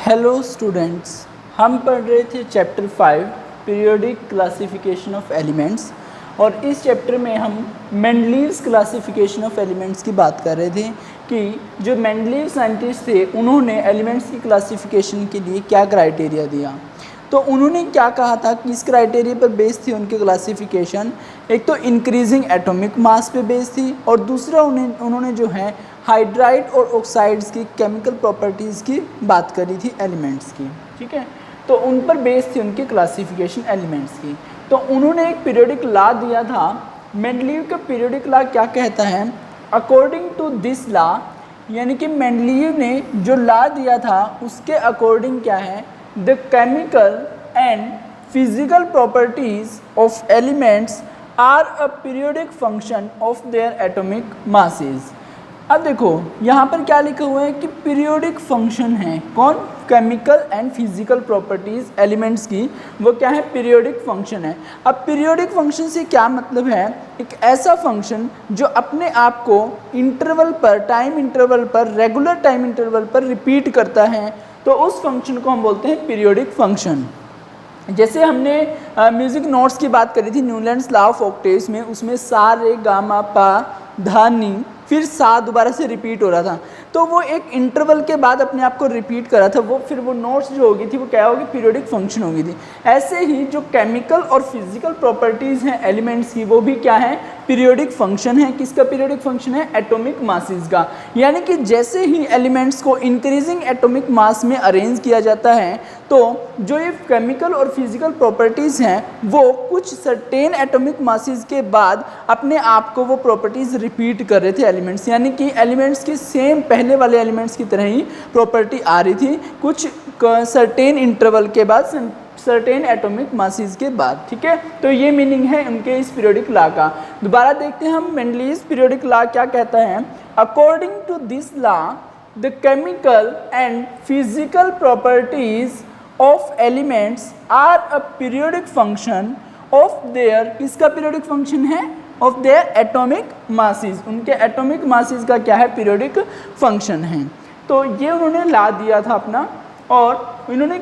Hello students, हम पढ़ रहे थे chapter 5 periodic classification of elements और इस चैप्टर में हम मेंडलीव्स क्लासिफिकेशन ऑफ एलिमेंट्स की बात कर रहे थे कि जो मेंडलीव साइंटिस्ट थे उन्होंने एलिमेंट्स की क्लासिफिकेशन के लिए क्या क्राइटेरिया दिया। तो उन्होंने क्या कहा था कि इस क्राइटेरिया पर बेस थी उनकी क्लासिफिकेशन। एक तो इंक्रीजिंग एटॉमिक मास पे बेस थी और दूसरा उन्होंने जो है हाइड्राइड और ऑक्साइड्स की केमिकल प्रॉपर्टीज़ की बात करी थी एलिमेंट्स की। ठीक है, तो उन पर बेस थी उनकी क्लासिफिकेशन एलिमेंट्स की। तो उन्होंने एक पीरियोडिक लॉ दिया था। मेंडलीव का पीरियोडिक लॉ क्या कहता है? अकॉर्डिंग टू दिस लॉ, यानी कि मेंडलीव ने जो लॉ दिया था उसके अकॉर्डिंग क्या है, the chemical and physical properties of elements are a periodic function of their atomic masses. अब देखो यहाँ पर क्या लिखा हुआ है कि पीरियोडिक फंक्शन है कौन? Chemical and physical properties elements की, वो क्या है? पीरियोडिक फंक्शन है। अब पीरियोडिक फंक्शन से क्या मतलब है? एक ऐसा फंक्शन जो अपने आप को इंटरवल पर, टाइम इंटरवल पर, रेगुलर टाइम इंटरवल पर रिपीट करता है, तो उस फंक्शन को हम बोलते हैं पीरियोडिक फंक्शन। जैसे हमने म्यूज़िक नोट्स की बात करी थी न्यूलैंड्स लॉ ऑफ ऑक्टेव्स में, उसमें सा रे गा मा पा धा नी, फिर सा दोबारा से रिपीट हो रहा था, तो वो एक इंटरवल के बाद अपने आप को रिपीट कर रहा था, वो फिर वो नोट्स जो होगी थी वो क्या होगी? पीरियोडिक फंक्शन होगी थी। ऐसे ही जो केमिकल और फिजिकल प्रॉपर्टीज़ हैं एलिमेंट्स की, वो भी क्या है? पीरियोडिक फंक्शन है। किसका पीरियोडिक फंक्शन है? एटॉमिक मासेस का। यानी कि जैसे ही एलिमेंट्स को इंक्रीजिंग एटॉमिक मास में अरेंज किया जाता है, तो जो ये केमिकल और फिजिकल प्रॉपर्टीज़ हैं वो कुछ सर्टेन एटॉमिक मासेस के बाद अपने आप को वो प्रॉपर्टीज़ रिपीट कर रहे थे एलिमेंट्स, यानी कि एलिमेंट्स की सेम पहले वाले एलिमेंट्स की तरह ही प्रॉपर्टी आ रही थी कुछ सर्टेन इंटरवल के बाद, सर्टेन एटॉमिक मासेस के बाद। ठीक है, तो ये मीनिंग है उनके इस पीरियोडिक लॉ का। दोबारा देखते हैं हम मेंडलीव्स पीरियोडिक लॉ क्या कहता है। According to this law the chemical and physical properties of elements are a periodic function of their, किसका पीरियोडिक फंक्शन है? Of their atomic masses. उनके एटॉमिक मासेस का क्या है? पीरियोडिक फंक्शन है। तो ये उन्होंने ला दिया था अपना। और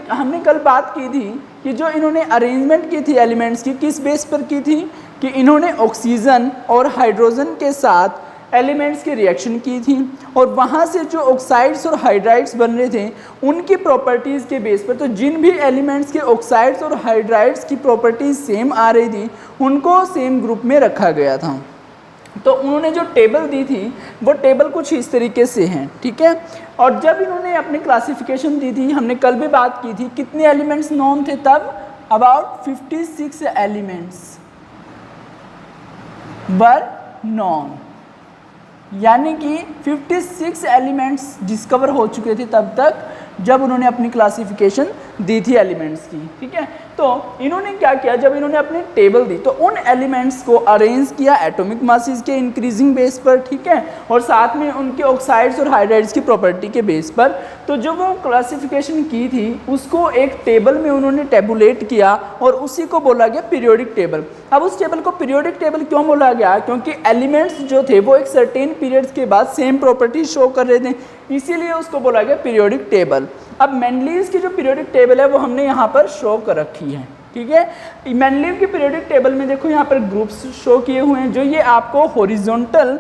हमने कल बात की थी कि जो इन्होंने अरेंजमेंट की थी एलिमेंट्स की, किस बेस पर की थी? कि इन्होंने ऑक्सीजन और हाइड्रोजन के साथ एलिमेंट्स की रिएक्शन की थी और वहाँ से जो ऑक्साइड्स और हाइड्राइड्स बन रहे थे उनकी प्रॉपर्टीज़ के बेस पर, तो जिन भी एलिमेंट्स के ऑक्साइड्स और हाइड्राइड्स की प्रॉपर्टीज़ सेम आ रही थी उनको सेम ग्रुप में रखा गया था। तो उन्होंने जो टेबल दी थी वो टेबल कुछ इस तरीके से हैं। ठीक है, और जब इन्होंने अपनी क्लासिफिकेशन दी थी, हमने कल भी बात की थी, कितने एलिमेंट्स नॉन थे तब? अबाउट 56 एलिमेंट्स वर नॉन, यानी कि 56 एलिमेंट्स डिस्कवर हो चुके थे तब तक जब उन्होंने अपनी क्लासिफिकेशन दी थी एलिमेंट्स की। ठीक है, तो इन्होंने क्या किया, जब इन्होंने अपनी टेबल दी तो उन एलिमेंट्स को अरेंज किया एटॉमिक मासेस के इंक्रीजिंग बेस पर। ठीक है, और साथ में उनके ऑक्साइड्स और हाइड्राइड्स की प्रॉपर्टी के बेस पर। तो जो वो क्लासिफिकेशन की थी उसको एक टेबल में उन्होंने टेबुलेट किया और उसी को बोला गया पीरियोडिक टेबल। अब उस टेबल को पीरियोडिक टेबल क्यों बोला गया? क्योंकि एलिमेंट्स जो थे वो एक सर्टेन पीरियड्स के बाद सेम प्रॉपर्टी शो कर रहे थे, इसीलिए उसको बोला गया पीरियोडिक टेबल। अब मेंडलीव्स की जो पीरियोडिक टेबल है वो हमने यहाँ पर शो कर रखी है। ठीक है, मेंडलीव की पीरियोडिक टेबल में देखो यहाँ पर ग्रुप्स शो किए हुए हैं। जो ये आपको हॉरिजॉन्टल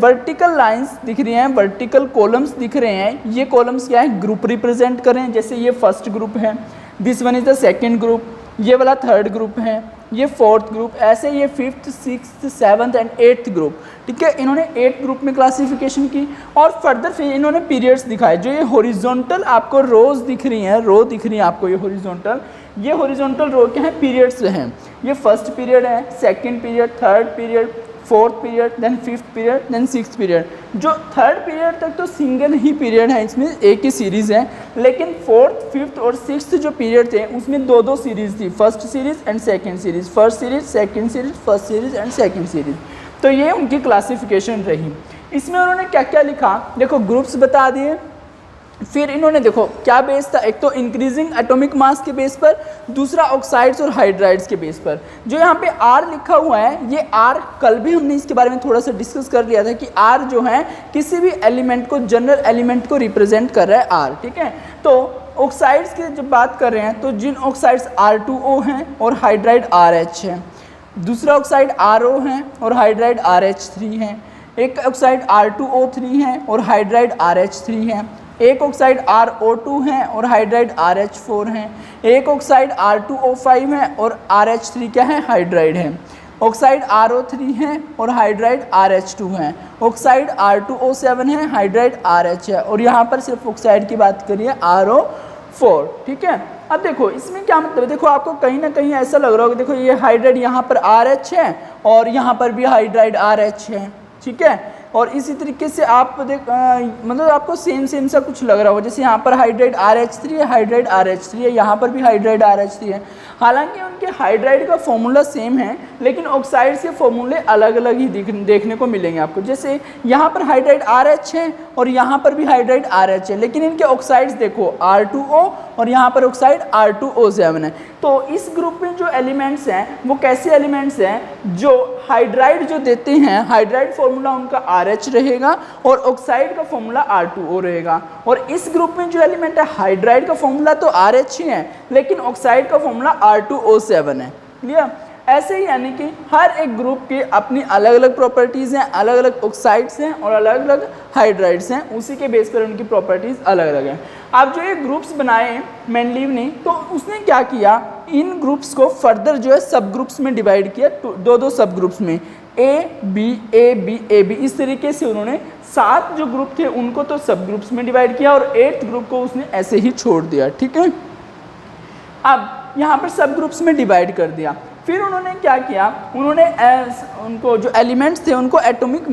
वर्टिकल लाइंस दिख रही हैं, वर्टिकल कॉलम्स दिख रहे हैं, ये कॉलम्स क्या है? ग्रुप रिप्रेजेंट कर रहे हैं। जैसे ये फर्स्ट ग्रुप है, this one is the second group, ये वाला थर्ड ग्रुप है, ये फोर्थ ग्रुप, ऐसे ये fifth, sixth, seventh and eighth group. ठीक है, इन्होंने 8 ग्रुप में क्लासिफिकेशन की और फर्दर फिर इन्होंने पीरियड्स दिखाए। जो ये हॉरिजॉन्टल आपको रोज दिख रही हैं, रो दिख रही हैं आपको, ये हॉरिजॉन्टल रो क्या है? पीरियड्स हैं। ये फर्स्ट पीरियड है, second period, third period, fourth period, then fifth period, then sixth period. जो थर्ड पीरियड तक तो सिंगल ही पीरियड है, इसमें एक ही सीरीज़ है, लेकिन फोर्थ, फिफ्थ और सिक्स्थ जो पीरियड थे उसमें दो सीरीज़ थी, first series and second series, first series, second series, first series and second series. तो ये उनकी क्लासिफिकेशन रही। इसमें उन्होंने क्या क्या लिखा? देखो ग्रुप्स बता दिए, फिर इन्होंने देखो क्या बेस था, एक तो इंक्रीजिंग एटॉमिक मास के बेस पर, दूसरा ऑक्साइड्स और हाइड्राइड्स के बेस पर। जो यहाँ पे आर लिखा हुआ है, ये आर कल भी हमने इसके बारे में थोड़ा सा डिस्कस कर लिया था कि आर जो है किसी भी एलिमेंट को, जनरल एलिमेंट को रिप्रेजेंट कर रहा है आर। ठीक है, तो ऑक्साइड्स की जब बात कर रहे हैं तो जिन ऑक्साइड्स R2O हैं और हाइड्राइड RH है, दूसरा ऑक्साइड RO है और हाइड्राइड RH3 है, एक ऑक्साइड R2O3 है और हाइड्राइड RH3 है, एक ऑक्साइड RO2 है और हाइड्राइड RH4 है, एक ऑक्साइड R2O5 है और RH3 क्या है, हाइड्राइड है, ऑक्साइड RO3 है और हाइड्राइड RH2 है, ऑक्साइड R2O7 है, हाइड्राइड RH है, और यहाँ पर सिर्फ ऑक्साइड की बात करिए RO4। ठीक है, अब देखो इसमें क्या मतलब है, देखो आपको कहीं ना कहीं ऐसा लग रहा होगा, देखो ये हाइड्राइड यहाँ पर RH है और यहाँ पर भी हाइड्राइड RH है। ठीक है, और इसी तरीके से आप मतलब आपको सेम सा कुछ लग रहा होगा, जैसे यहाँ पर हाइड्राइड RH3 है, हाइड्राइड RH3 है, यहाँ पर भी हाइड्राइड RH3 है। हालांकि उनके हाइड्राइड का फॉर्मूला सेम है लेकिन ऑक्साइड्स के फॉर्मूले अलग अलग ही देखने को मिलेंगे आपको। जैसे यहाँ पर हाइड्राइड RH है और यहाँ पर भी हाइड्राइड RH है, लेकिन इनके ऑक्साइड्स देखो R2O और यहाँ पर ऑक्साइड R2O7 है। तो इस ग्रुप में जो एलिमेंट्स हैं वो कैसे एलिमेंट्स हैं, जो हाइड्राइड जो देते हैं, हाइड्राइड फॉर्मूला उनका RH रहेगा और ऑक्साइड का फॉर्मूला R2O रहेगा। और इस ग्रुप में जो एलिमेंट है हाइड्राइड का फॉर्मूला तो RH ही है लेकिन ऑक्साइड का फॉर्मूला R2O7 है। क्लियर? ऐसे ही यानी कि हर एक ग्रुप की अपनी अलग अलग प्रॉपर्टीज़ हैं, अलग अलग ऑक्साइड्स हैं और अलग अलग हाइड्राइड्स हैं, उसी के बेस पर उनकी प्रॉपर्टीज़ अलग अलग हैं। अब जो ये ग्रुप्स बनाए मेंडलीव ने, तो उसने क्या किया, इन ग्रुप्स को फर्दर जो है सब ग्रुप्स में डिवाइड किया, दो सब ग्रुप्स में A B इस तरीके से उन्होंने 7 जो ग्रुप थे उनको तो सब ग्रुप्स में डिवाइड किया और 8th ग्रुप को उसने ऐसे ही छोड़ दिया। ठीक है, अब यहाँ पर सब ग्रुप्स में डिवाइड कर दिया। फिर उन्होंने क्या किया, उन्होंने उनको जो एलिमेंट्स थे उनको एटॉमिक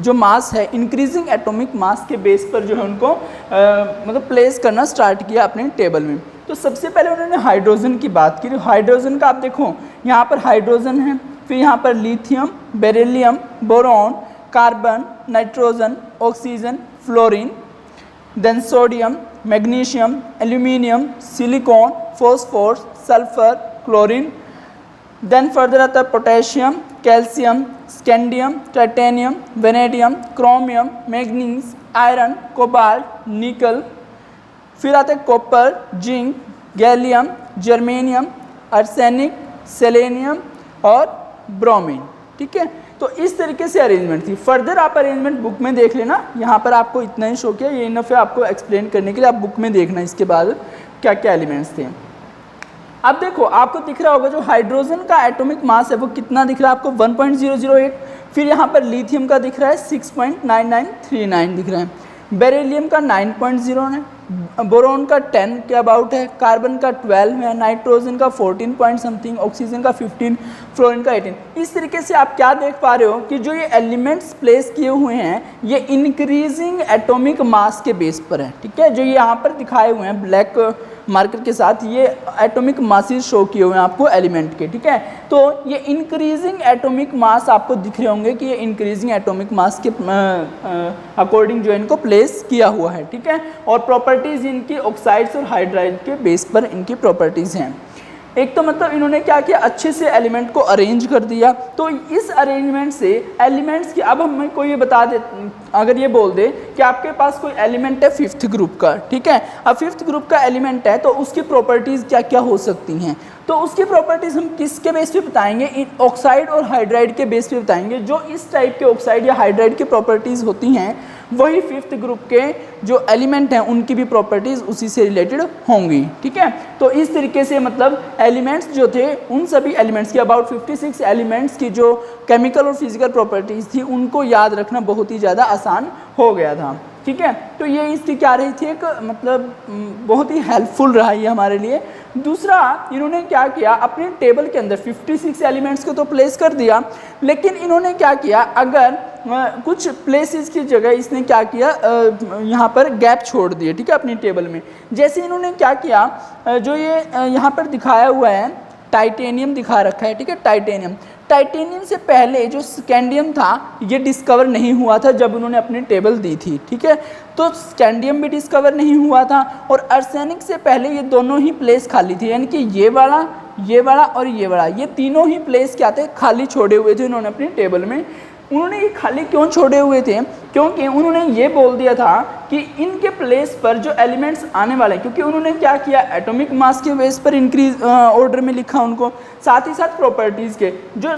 जो मास है, इंक्रीजिंग एटॉमिक मास के बेस पर जो है उनको मतलब प्लेस करना स्टार्ट किया अपने टेबल में। तो सबसे पहले उन्होंने हाइड्रोजन की बात की। हाइड्रोजन का आप देखो यहाँ पर हाइड्रोजन है, फिर यहाँ पर lithium, beryllium, boron, carbon, nitrogen, oxygen, fluorine, then sodium, magnesium, aluminium, silicon, phosphorus, sulphur, chlorine, then further आता है potassium, calcium, scandium, titanium, vanadium, chromium, manganese, iron, cobalt, nickel, फिर आता है copper, zinc, gallium, germanium, arsenic, selenium और bromine. ठीक है, तो इस तरीके से अरेंजमेंट थी। फर्दर आप अरेंजमेंट बुक में देख लेना, यहाँ पर आपको इतना ही शो किया, ये इनफ है आपको एक्सप्लेन करने के लिए, आप बुक में देखना इसके बाद क्या क्या एलिमेंट्स थे। अब देखो आपको दिख रहा होगा जो हाइड्रोजन का एटॉमिक मास है वो कितना दिख रहा है आपको, 1.008। फिर यहाँ पर लिथियम का दिख रहा है 6.9939 दिख रहा है, बेरिलियम का 9.0 है, बोरोन का 10 के अबाउट है, कार्बन का 12 है, नाइट्रोजन का 14 पॉइंट समथिंग, ऑक्सीजन का 15, फ्लोरीन का 18। इस तरीके से आप क्या देख पा रहे हो कि जो ये एलिमेंट्स प्लेस किए हुए हैं ये इंक्रीजिंग एटॉमिक मास के बेस पर है। ठीक है, जो ये यहाँ पर दिखाए हुए हैं ब्लैक मार्कर के साथ, ये एटॉमिक मासेस शो किए हुए हैं आपको एलिमेंट के। ठीक है, तो ये इंक्रीजिंग एटॉमिक मास आपको दिख रहे होंगे कि ये इंक्रीजिंग एटॉमिक मास के अकॉर्डिंग जो इनको प्लेस किया हुआ है। ठीक है, और प्रॉपर्टीज़ इनकी ऑक्साइड्स और हाइड्राइड के बेस पर इनकी प्रॉपर्टीज़ हैं। एक तो मतलब इन्होंने क्या किया, अच्छे से एलिमेंट को अरेंज कर दिया। तो इस अरेंजमेंट से एलिमेंट्स की, अब हमें कोई ये बता दे, अगर ये बोल दे कि आपके पास कोई एलिमेंट है 5th ग्रुप का, ठीक है, अब 5th ग्रुप का एलिमेंट है तो उसकी प्रॉपर्टीज़ क्या क्या हो सकती हैं, तो उसकी प्रॉपर्टीज़ हम किसके बेस पे बताएंगे, इन ऑक्साइड और हाइड्राइड के बेस पे बताएंगे। जो इस टाइप के ऑक्साइड या हाइड्राइड की प्रॉपर्टीज़ होती हैं वही 5th ग्रुप के जो एलिमेंट हैं उनकी भी प्रॉपर्टीज़ उसी से रिलेटेड होंगी। ठीक है, तो इस तरीके से मतलब एलिमेंट्स जो थे उन सभी एलिमेंट्स की अबाउट 56 एलिमेंट्स की जो केमिकल और फिजिकल प्रॉपर्टीज़ थी उनको याद रखना बहुत ही ज़्यादा आसान हो गया था। ठीक है, तो ये इसकी क्या रही थी, एक मतलब बहुत ही हेल्पफुल रहा ये हमारे लिए। दूसरा, इन्होंने क्या किया, अपने टेबल के अंदर 56 एलिमेंट्स को तो प्लेस कर दिया, लेकिन इन्होंने क्या किया, अगर कुछ प्लेसेस की जगह इसने क्या किया, यहाँ पर गैप छोड़ दिए। ठीक है, अपनी टेबल में जैसे इन्होंने क्या किया, जो ये यहाँ पर दिखाया हुआ है टाइटेनियम दिखा रखा है। ठीक है, टाइटेनियम से पहले जो स्कैंडियम था ये डिस्कवर नहीं हुआ था जब उन्होंने अपनी टेबल दी थी। ठीक है, तो स्कैंडियम भी डिस्कवर नहीं हुआ था और आर्सेनिक से पहले ये दोनों ही प्लेस खाली थी, यानी कि ये वाला और ये वाला, ये तीनों ही प्लेस क्या थे, खाली छोड़े हुए थे उन्होंने अपनी टेबल में। उन्होंने ये खाली क्यों छोड़े हुए थे? क्योंकि उन्होंने ये बोल दिया था कि इनके प्लेस पर जो एलिमेंट्स आने वाले हैं, क्योंकि उन्होंने क्या किया, एटॉमिक मास के बेस पर इंक्रीज ऑर्डर में लिखा उनको, साथ ही साथ प्रॉपर्टीज़ के जो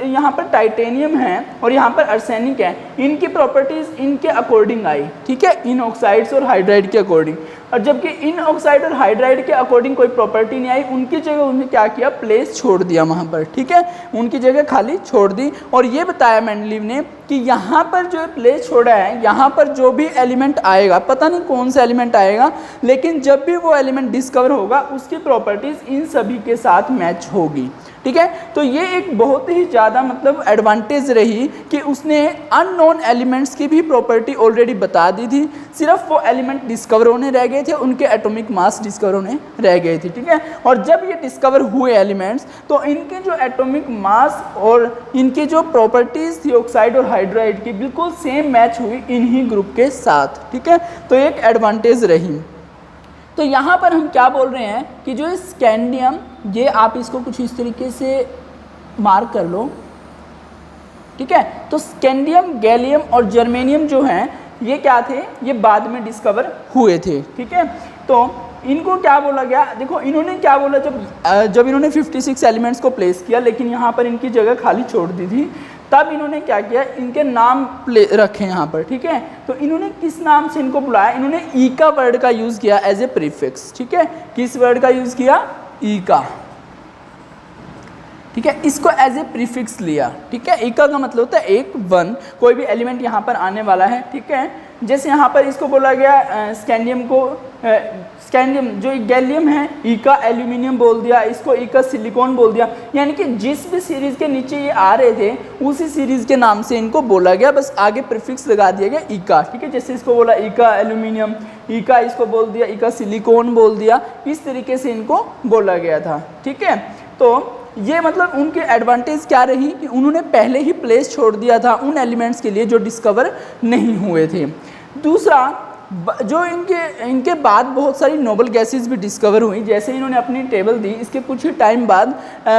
यहाँ पर टाइटेनियम है और यहाँ पर आर्सेनिक है, इनकी प्रॉपर्टीज़ इनके अकॉर्डिंग आई, ठीक है, इन ऑक्साइड्स और हाइड्राइड के अकॉर्डिंग। और जबकि इन ऑक्साइड और हाइड्राइड के अकॉर्डिंग कोई प्रॉपर्टी नहीं आई, उनकी जगह उन्होंने क्या किया, प्लेस छोड़ दिया वहाँ पर, ठीक है, उनकी जगह खाली छोड़ दी। और ये बताया मेंडलीव ने कि यहाँ पर जो प्लेस छोड़ा है, यहाँ पर जो भी एलिमेंट आएगा, पता नहीं कौन सा एलिमेंट आएगा, लेकिन जब भी वो एलिमेंट डिस्कवर होगा उसकी प्रॉपर्टीज़ इन सभी के साथ मैच होगी, ठीक है। तो ये एक बहुत ही ज़्यादा मतलब एडवांटेज रही कि उसने अननोन एलिमेंट्स की भी प्रॉपर्टी ऑलरेडी बता दी थी, सिर्फ वो एलिमेंट डिस्कवर होने रह गए थे, उनके एटॉमिक मास डिस्कवर होने रह गए थे, ठीक है। और जब ये डिस्कवर हुए एलिमेंट्स, तो इनके जो एटॉमिक मास और इनकी जो प्रॉपर्टीज़ थी ऑक्साइड और हाइड्राइड की, बिल्कुल सेम मैच हुई इन्हीं ग्रुप के साथ, ठीक है। तो एक एडवांटेज रही। तो यहाँ पर हम क्या बोल रहे हैं कि जो स्कैंडियम, ये आप इसको कुछ इस तरीके से मार्क कर लो, ठीक है। तो स्कैंडियम, गैलियम और जर्मेनियम जो हैं, ये क्या थे, ये बाद में डिस्कवर हुए थे, ठीक है। तो इनको क्या बोला गया, देखो इन्होंने क्या बोला, जब इन्होंने 56 एलिमेंट्स को प्लेस किया, लेकिन यहाँ पर इनकी जगह खाली छोड़ दी थी, तब इन्होंने क्या किया, इनके नाम रखे यहाँ पर, ठीक है। तो इन्होंने किस नाम से इनको बुलाया, इन्होंने ई का वर्ड का यूज़ किया एज ए प्रीफिक्स, ठीक है। किस वर्ड का यूज़ किया, ई का, ठीक है, इसको एज ए प्रीफिक्स लिया, ठीक है। ई का मतलब होता है एक, वन, कोई भी एलिमेंट यहाँ पर आने वाला है, ठीक है। जैसे यहाँ पर इसको बोला गया स्कैंडियम को, स्कैंडियम जो गैलियम है, ई का एल्यूमिनियम बोल दिया, इसको ई का सिलिकॉन बोल दिया, यानी कि जिस भी सीरीज़ के नीचे ये आ रहे थे उसी सीरीज़ के नाम से इनको बोला गया, बस आगे प्रीफिक्स लगा दिया गया ई का, ठीक है। जैसे इसको बोला ई का एल्यूमिनियम, ई का इसको बोल दिया, ई का सिलिकॉन बोल दिया, इस तरीके से इनको बोला गया था, ठीक है। तो ये मतलब उनके एडवांटेज क्या रही कि उन्होंने पहले ही प्लेस छोड़ दिया था उन एलिमेंट्स के लिए जो डिस्कवर नहीं हुए थे। दूसरा, जो इनके बाद बहुत सारी नोबल गैसेस भी डिस्कवर हुई, जैसे इन्होंने अपनी टेबल दी, इसके कुछ ही टाइम बाद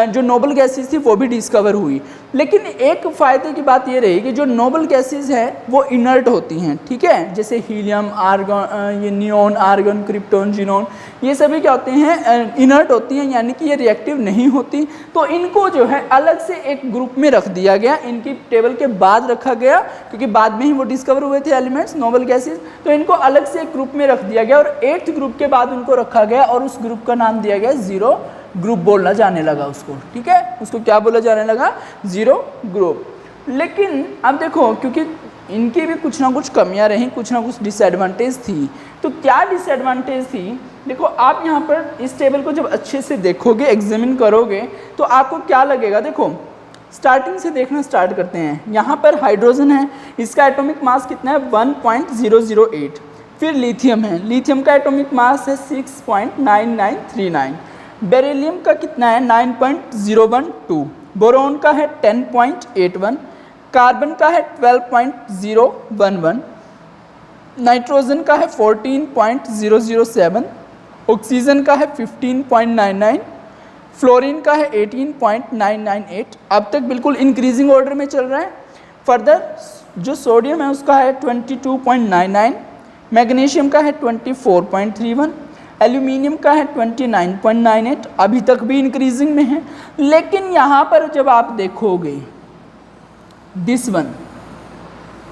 जो नोबल गैसेस थी वो भी डिस्कवर हुई। लेकिन एक फ़ायदे की बात ये रही कि जो नोबल गैसेस हैं वो इनर्ट होती हैं, ठीक है। जैसे हीलियम, आर्गन, ये नियॉन, आर्गन, क्रिप्टॉन, जिनॉन, ये सभी क्या होते हैं, इनर्ट होती हैं, यानी कि ये रिएक्टिव नहीं होती। तो इनको जो है अलग से एक ग्रुप में रख दिया गया, इनकी टेबल के बाद रखा गया, क्योंकि बाद में ही वो डिस्कवर हुए थे एलिमेंट्स, नोबल गैसेस, तो इनको अलग से एक ग्रुप में रख दिया गया और 8th ग्रुप के बाद उनको रखा गया और उस ग्रुप का नाम दिया गया जीरो ग्रुप बोलना जाने लगा उसको, ठीक है। उसको क्या बोला जाने लगा, जीरो ग्रुप। लेकिन अब देखो, क्योंकि इनकी भी कुछ ना कुछ कमियां रहीं, कुछ ना कुछ डिसएडवांटेज थी। तो क्या डिसएडवांटेज थी, देखो आप यहाँ पर इस टेबल को जब अच्छे से देखोगे, एग्जामिन करोगे, तो आपको क्या लगेगा, देखो स्टार्टिंग से देखना स्टार्ट करते हैं। यहाँ पर हाइड्रोजन है, इसका एटॉमिक मास कितना है, 1.008। फिर लिथियम है, लिथियम का एटॉमिक मास है 6.9939। बेरिलियम का कितना है, 9.012। बोरोन का है 10.81। कार्बन का है 12.011। नाइट्रोजन का है 14.007। ऑक्सीजन का है 15.99। फ्लोरीन का है 18.998। अब तक बिल्कुल इंक्रीजिंग ऑर्डर में चल रहा है। फर्दर जो सोडियम है उसका है 22.99। मैग्नीशियम का है 24.31। एल्यूमिनियम का है 29.98। अभी तक भी इंक्रीजिंग में है। लेकिन यहाँ पर जब आप देखोगे दिस वन,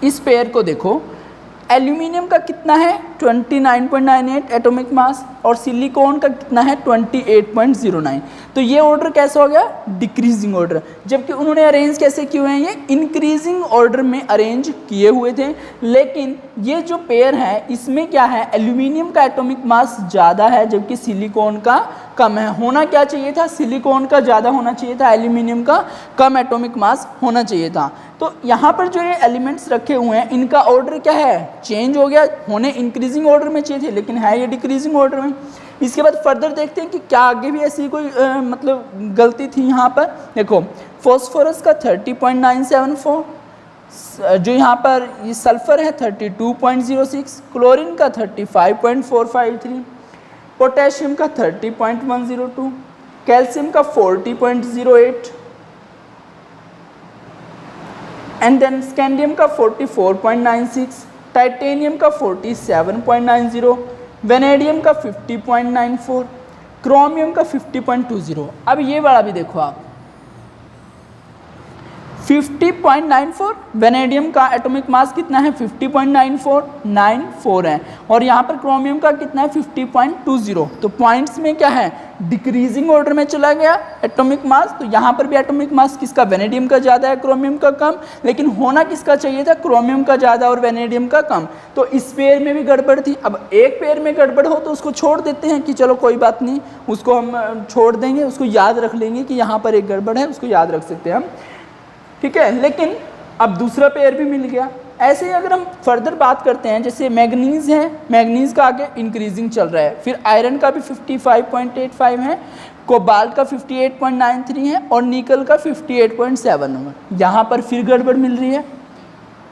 इस पेयर को देखो, एल्यूमिनियम का कितना है 29.98 एटॉमिक मास और सिलिकॉन का कितना है 28.09। तो ये ऑर्डर कैसा हो गया, डिक्रीजिंग ऑर्डर। जबकि उन्होंने अरेंज कैसे किए हुए हैं, ये इंक्रीजिंग ऑर्डर में अरेंज किए हुए थे। लेकिन ये जो पेयर है इसमें क्या है, एल्यूमिनियम का एटॉमिक मास ज़्यादा है जबकि सिलिकॉन का कम है। होना क्या चाहिए था, सिलिकॉन का ज़्यादा होना चाहिए था, एल्यूमिनियम का कम एटॉमिक मास होना चाहिए था। तो यहाँ पर जो ये एलिमेंट्स रखे हुए हैं इनका ऑर्डर क्या है, चेंज हो गया। होने इंक्रीजिंग ऑर्डर में चाहिए थे लेकिन है ये डिक्रीजिंग ऑर्डर में। इसके बाद फर्दर देखते हैं कि क्या आगे भी ऐसी कोई मतलब गलती थी यहाँ पर। देखो फॉस्फोरस का 30.974, जो यहाँ पर ये सल्फर है 32.06, क्लोरीन का 35.453, पोटेशियम का 30.102, कैल्शियम का 40.08, एंड देन स्कैंडियम का 44.96, टाइटेनियम का 47.90, वेनेडियम का 50.94, क्रोमियम का 50.20। अब ये वाला भी देखो आप, 50.94, वेनेडियम का एटॉमिक मास कितना है 50.94 है, और यहाँ पर क्रोमियम का कितना है 50.20। तो पॉइंट्स में क्या है, डिक्रीजिंग ऑर्डर में चला गया एटॉमिक मास। तो यहाँ पर भी एटॉमिक मास किसका, वेनेडियम का ज़्यादा है, क्रोमियम का कम, लेकिन होना किसका चाहिए था, क्रोमियम का ज़्यादा और वेनेडियम का कम। तो इस पेयर में भी गड़बड़ थी। अब एक पेयर में गड़बड़ हो तो उसको छोड़ देते हैं कि चलो कोई बात नहीं, उसको हम छोड़ देंगे, उसको याद रख लेंगे कि यहाँ पर एक गड़बड़ है, उसको याद रख सकते हैं हम, ठीक है। लेकिन अब दूसरा पेयर भी मिल गया। ऐसे ही अगर हम फर्दर बात करते हैं, जैसे मैग्नीज है, मैग्नीज का आगे इंक्रीजिंग चल रहा है, फिर आयरन का भी 55.85 है, कोबाल्ट का 58.93 है और निकल का 58.71। यहाँ पर फिर गड़बड़ मिल रही है,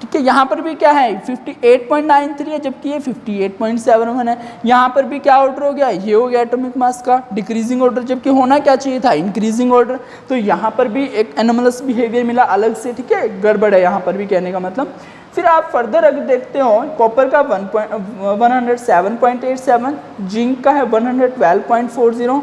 ठीक है। यहाँ पर भी क्या है 58.93 है, जबकि ये 58.71 है। यहाँ पर भी क्या ऑर्डर हो गया, ये हो गया एटॉमिक मास का डिक्रीजिंग ऑर्डर, जबकि होना क्या चाहिए था, इंक्रीजिंग ऑर्डर। तो यहाँ पर भी एक एनोमलस बिहेवियर मिला अलग से, ठीक है, गड़बड़ है यहाँ पर भी, कहने का मतलब। फिर आप फर्दर अगर देखते हो, कॉपर का 107.87, जिंक का है 112.40,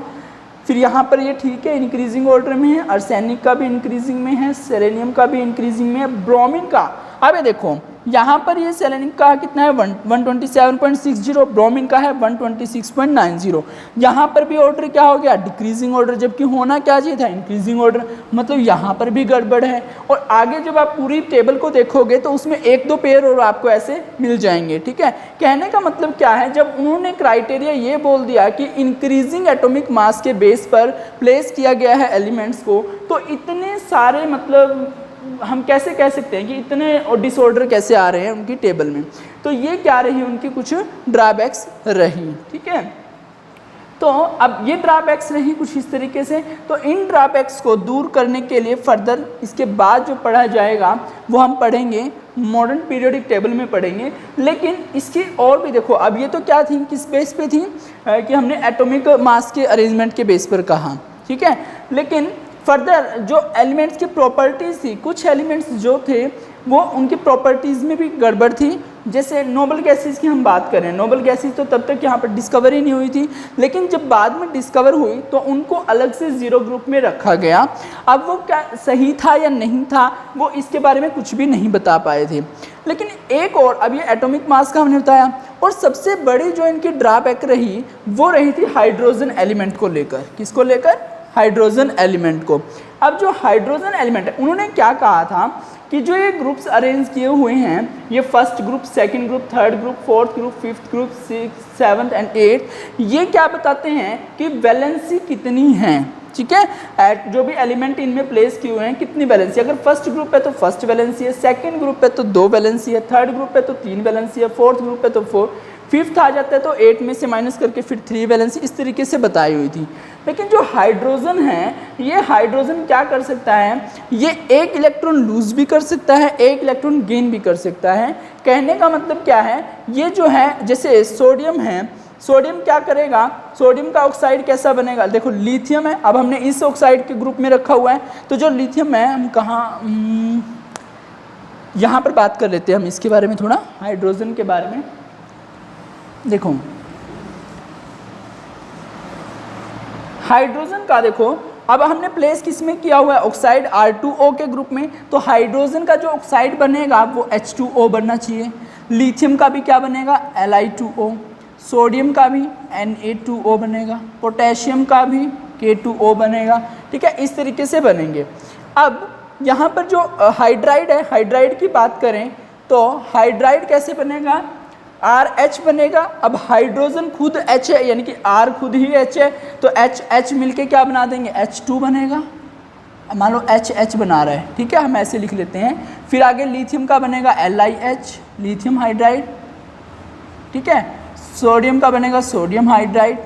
फिर यहाँ पर ये ठीक है इंक्रीजिंग ऑर्डर में है, आर्सेनिक का भी इंक्रीजिंग में है, सेलेनियम का भी इंक्रीजिंग में है, ब्रोमीन का, अब ये देखो यहाँ पर ये सेलेनियम का कितना है 127.60, ब्रोमीन का है 126.90। यहाँ पर भी ऑर्डर क्या हो गया, डिक्रीजिंग ऑर्डर, जबकि होना क्या चाहिए था, इंक्रीजिंग ऑर्डर। मतलब यहाँ पर भी गड़बड़ है। और आगे जब आप पूरी टेबल को देखोगे तो उसमें एक दो पेयर और आपको ऐसे मिल जाएंगे, ठीक है। कहने का मतलब क्या है, जब उन्होंने क्राइटेरिया ये बोल दिया कि इंक्रीजिंग एटॉमिक मास के बेस पर प्लेस किया गया है एलिमेंट्स को, तो इतने सारे मतलब हम कैसे कह सकते हैं कि इतने डिसऑर्डर कैसे आ रहे हैं उनकी टेबल में। तो ये क्या रही, उनकी कुछ ड्रॉबैक्स रही, ठीक है। तो अब ये ड्रॉबैक्स रही कुछ इस तरीके से। तो इन ड्रॉबैक्स को दूर करने के लिए फर्दर इसके बाद जो पढ़ा जाएगा वो हम पढ़ेंगे मॉडर्न पीरियोडिक टेबल में पढ़ेंगे। लेकिन इसकी और भी देखो, अब ये तो क्या थी, किस बेस पे थी कि हमने एटॉमिक मास के अरेंजमेंट के बेस पर कहा, ठीक है। लेकिन फर्दर जो एलिमेंट्स की प्रॉपर्टीज़ थी, कुछ एलिमेंट्स जो थे वो उनकी प्रॉपर्टीज़ में भी गड़बड़ थी। जैसे नोबल गैसेस की हम बात करें, नोबल गैसेस तो तब तक यहाँ पर डिस्कवर ही नहीं हुई थी, लेकिन जब बाद में डिस्कवर हुई तो उनको अलग से जीरो ग्रुप में रखा गया। अब वो क्या सही था या नहीं था, वो इसके बारे में कुछ भी नहीं बता पाए थे। लेकिन एक और, अब ये एटॉमिक मास का हमने बताया, और सबसे बड़ी जो इनकी ड्रॉबैक रही वो रही थी हाइड्रोजन एलिमेंट को लेकर। किसको लेकर, हाइड्रोजन एलिमेंट को। अब जो हाइड्रोजन एलिमेंट है, उन्होंने क्या कहा था कि जो ये ग्रुप्स अरेंज किए हुए हैं, ये first group, second group, third group, fourth group, fifth group, six, seventh and eight, ये क्या बताते हैं कि वैलेंसी कितनी है, ठीक है। जो भी एलिमेंट इनमें प्लेस किए हुए हैं कितनी वैलेंसी, अगर फर्स्ट ग्रुप है तो फर्स्ट वैलेंसी है, सेकंड ग्रुप है तो 2 वैलेंसी है, थर्ड ग्रुप है तो 3 वैलेंसी है, फोर्थ ग्रुप है तो 4, फिफ्थ आ जाता है तो 8 में से माइनस करके फिर 3 वैलेंसी, इस तरीके से बताई हुई थी। लेकिन जो हाइड्रोजन है, ये हाइड्रोजन क्या कर सकता है, ये एक इलेक्ट्रॉन लूज भी कर सकता है, एक इलेक्ट्रॉन गेन भी कर सकता है। कहने का मतलब क्या है, ये जो है जैसे सोडियम है, सोडियम क्या करेगा, सोडियम का ऑक्साइड कैसा बनेगा, देखो लिथियम है, अब हमने इस ऑक्साइड के ग्रुप में रखा हुआ है, तो जो लिथियम है हम कहाँ, यहाँ पर बात कर लेते हैं हम इसके बारे में थोड़ा, हाइड्रोजन के बारे में। देखो हाइड्रोजन का देखो, अब हमने प्लेस किस में किया हुआ है, ऑक्साइड R2O के ग्रुप में, तो हाइड्रोजन का जो ऑक्साइड बनेगा वो H2O बनना चाहिए। लिथियम का भी क्या बनेगा, Li2O, सोडियम का भी Na2O बनेगा, पोटेशियम का भी K2O बनेगा, ठीक है, इस तरीके से बनेंगे। अब यहाँ पर जो हाइड्राइड है, हाइड्राइड की बात करें तो हाइड्राइड कैसे बनेगा, RH बनेगा। अब हाइड्रोजन खुद H है, यानी कि R खुद ही H है, तो H मिलके क्या बना देंगे, H2 बनेगा। मान लो H बना रहा है, ठीक है, हम ऐसे लिख लेते हैं। फिर आगे लिथियम का बनेगा LiH, लिथियम हाइड्राइड, ठीक है। सोडियम का बनेगा सोडियम हाइड्राइड,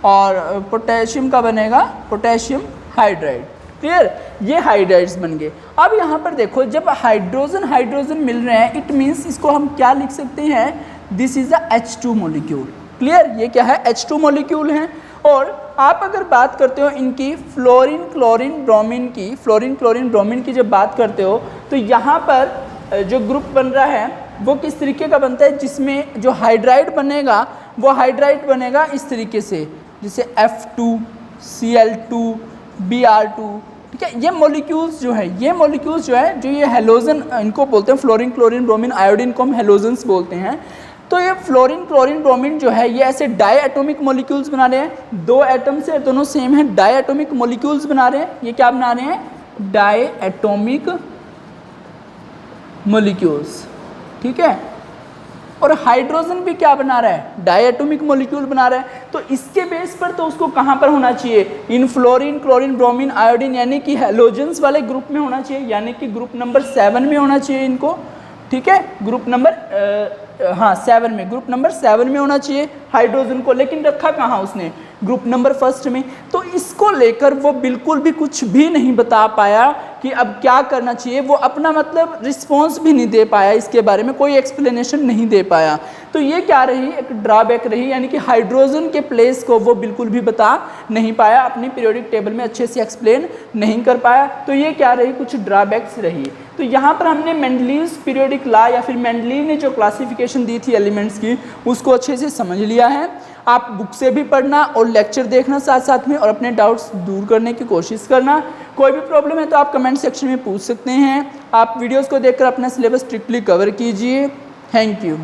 और पोटेशियम का बनेगा पोटेशियम हाइड्राइड। क्लियर, ये हाइड्राइड्स बन गए। अब यहाँ पर देखो, जब हाइड्रोजन मिल रहे हैं, इट मीन्स इसको हम क्या लिख सकते हैं, this is a H2 molecule. Clear, ये क्या है, H2 मॉलिक्यूल है। और आप अगर बात करते हो इनकी फ्लोरीन क्लोरीन ब्रोमीन की, फ्लोरीन क्लोरीन ब्रोमीन की जब बात करते हो तो यहाँ पर जो ग्रुप बन रहा है वो किस तरीके का बनता है, जिसमें जो हाइड्राइड बनेगा वो हाइड्राइड बनेगा इस तरीके से, जैसे F2Cl2 Br2, ठीक है। ये मॉलिक्यूल्स जो है जो ये हेलोजन, इनको बोलते हैं फ्लोरीन क्लोरीन ब्रोमीन आयोडीन को हम हेलोजन्स बोलते हैं। तो ये फ्लोरीन क्लोरीन ब्रोमीन जो है ये ऐसे डाई एटॉमिक मॉलिक्यूल्स बना रहे हैं, 2 एटम से दोनों सेम है, डाई एटॉमिक मॉलिक्यूल्स बना रहे हैं। ये क्या बना रहे हैं, डाई एटॉमिक मॉलिक्यूल्स, ठीक है। और हाइड्रोजन भी क्या बना रहा है, डाई एटॉमिक मॉलिक्यूल बना रहा है। तो इसके बेस पर तो उसको कहाँ पर होना चाहिए, इन फ्लोरीन क्लोरीन ब्रोमीन आयोडीन यानी कि हेलोजेंस वाले ग्रुप में होना चाहिए, यानी कि ग्रुप नंबर 7 में होना चाहिए इनको, ठीक है। ग्रुप नंबर 7 में, ग्रुप नंबर 7 में होना चाहिए हाइड्रोजन को, लेकिन रखा कहाँ उसने, ग्रुप नंबर 1 में। तो इसको लेकर वो बिल्कुल भी कुछ भी नहीं बता पाया कि अब क्या करना चाहिए, वो अपना मतलब रिस्पॉन्स भी नहीं दे पाया, इसके बारे में कोई एक्सप्लेनेशन नहीं दे पाया। तो ये क्या रही, एक ड्रॉबैक रही, यानी कि हाइड्रोजन के प्लेस को वो बिल्कुल भी बता नहीं पाया, अपनी पीरियोडिक टेबल में अच्छे से एक्सप्लेन नहीं कर पाया। तो ये क्या रही, कुछ ड्रॉबैक्स रही। तो यहाँ पर हमने मेंडलीव्स पीरियोडिक लॉ या फिर मेंडलीव ने जो क्लासिफिकेशन दी थी एलिमेंट्स की उसको अच्छे से समझ लिया है। आप बुक से भी पढ़ना और लेक्चर देखना साथ साथ में, और अपने डाउट्स दूर करने की कोशिश करना। कोई भी प्रॉब्लम है तो आप कमेंट सेक्शन में पूछ सकते हैं। आप वीडियोस को देखकर अपना सिलेबस स्ट्रिक्टली कवर कीजिए। Thank you.